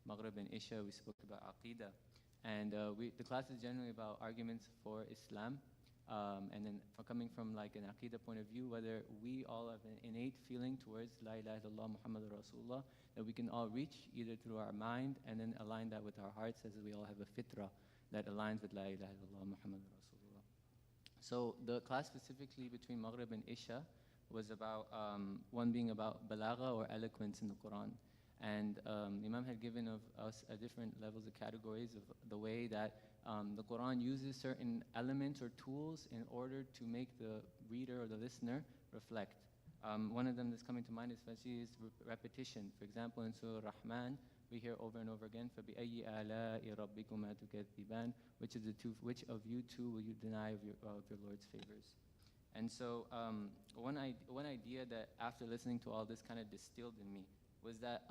Maghrib and Isha, we spoke about Aqeedah. And the class is generally about arguments for Islam. And then coming from like an Aqeedah point of view, whether we all have an innate feeling towards La ilaha illallah Muhammadur Rasulullah that we can all reach either through our mind and then align that with our hearts, as we all have a fitrah that aligns with La ilaha illallah Muhammadur Rasulullah. So the class specifically between Maghrib and Isha was about one being about balagha or eloquence in the Quran. And the Imam had given of us different levels of categories of the way that the Quran uses certain elements or tools in order to make the reader or the listener reflect. One of them that's coming to mind is repetition. For example, in Surah Rahman, we hear over and over again, فَبِأَيِّ آلَاءِ رَبِّكُمَا تُكَذِّبَانِ, which of you two will you deny of your Lord's favors? And so one idea that after listening to all this kind of distilled in me was that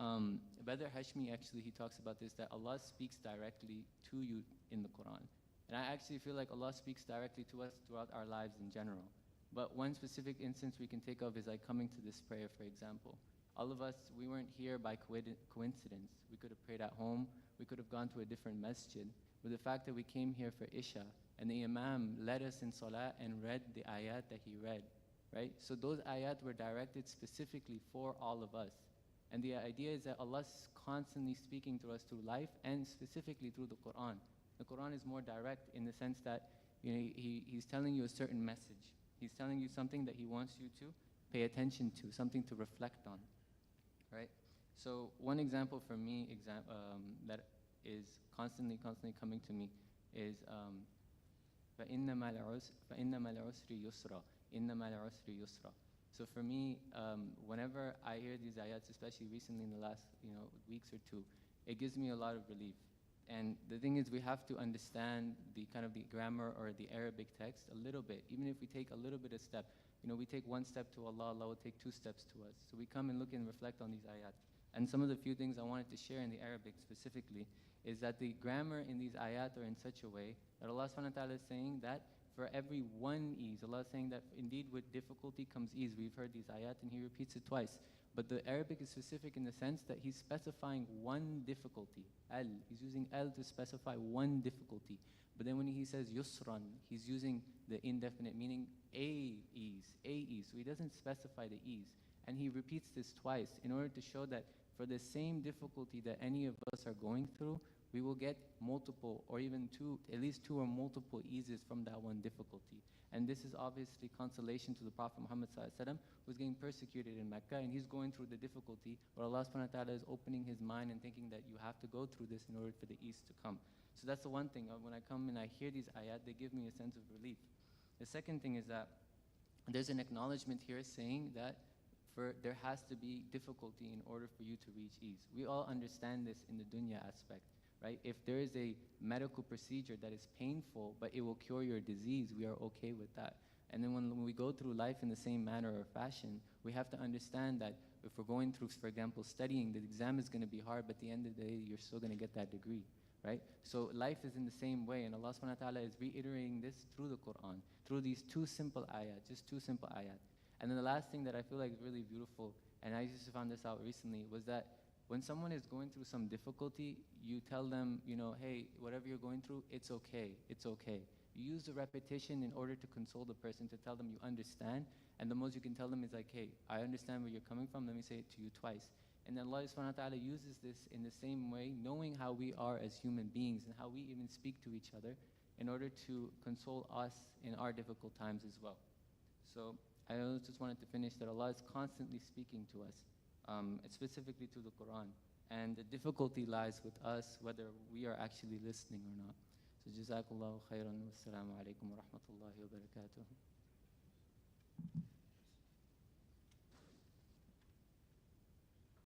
Badr Hashmi actually, he talks about this, that Allah speaks directly to you in the Quran. And I actually feel like Allah speaks directly to us throughout our lives in general. But one specific instance we can take of is like coming to this prayer, for example. All of us, we weren't here by coincidence. We could have prayed at home. We could have gone to a different masjid. But the fact that we came here for Isha and the Imam led us in Salah and read the ayat that he read, right? So those ayat were directed specifically for all of us. And the idea is that Allah is constantly speaking to us through life and specifically through the Quran. The Quran is more direct in the sense that He's telling you a certain message. He's telling you something that He wants you to pay attention to, something to reflect on, right? So one example for me that is constantly coming to me is فَإِنَّ مَا الْعُسْرِ يُسْرًا إِنَّ مَا الْعُسْرِ يُسْرًا. So for me, whenever I hear these ayats, especially recently in the last weeks or two, it gives me a lot of relief. And the thing is, we have to understand the kind of the grammar or the Arabic text a little bit. Even if we take a little bit of step, we take one step to Allah, Allah will take two steps to us. So we come and look and reflect on these ayat. And some of the few things I wanted to share in the Arabic specifically is that the grammar in these ayat are in such a way that Allah subhanahu wa ta'ala is saying that for every one ease, Allah is saying that indeed with difficulty comes ease. We've heard these ayat and He repeats it twice. But the Arabic is specific in the sense that He's specifying one difficulty. Al. He's using al to specify one difficulty. But then when He says yusran, He's using the indefinite meaning a ease. So He doesn't specify the ease. And He repeats this twice in order to show that for the same difficulty that any of us are going through, we will get multiple or even at least two or multiple eases from that one difficulty. And this is obviously consolation to the Prophet Muhammad ﷺ, who's getting persecuted in Mecca, and he's going through the difficulty where Allah subhanahu wa ta'ala is opening his mind and thinking that you have to go through this in order for the ease to come. So that's the one thing. When I come and I hear these ayat, they give me a sense of relief. The second thing is that there's an acknowledgement here saying that there has to be difficulty in order for you to reach ease. We all understand this in the dunya aspect. Right? If there is a medical procedure that is painful, but it will cure your disease, we are okay with that. And then when we go through life in the same manner or fashion, we have to understand that if we're going through, for example, studying, the exam is going to be hard, but at the end of the day, you're still going to get that degree. Right? So life is in the same way, and Allah subhanahu wa ta'ala is reiterating this through the Quran, through these two simple ayat, just two simple ayat. And then the last thing that I feel like is really beautiful, and I just found this out recently, was that when someone is going through some difficulty, you tell them, hey, whatever you're going through, it's okay, it's okay. You use the repetition in order to console the person, to tell them you understand, and the most you can tell them is like, hey, I understand where you're coming from, let me say it to you twice. And then Allah subhanahu wa ta'ala uses this in the same way, knowing how we are as human beings and how we even speak to each other in order to console us in our difficult times as well. So I just wanted to finish that Allah is constantly speaking to us. Specifically to the Quran, and the difficulty lies with us whether we are actually listening or not. So Jazakallahu khairan, wassalamu alaikum wa rahmatullahi wa barakatuh.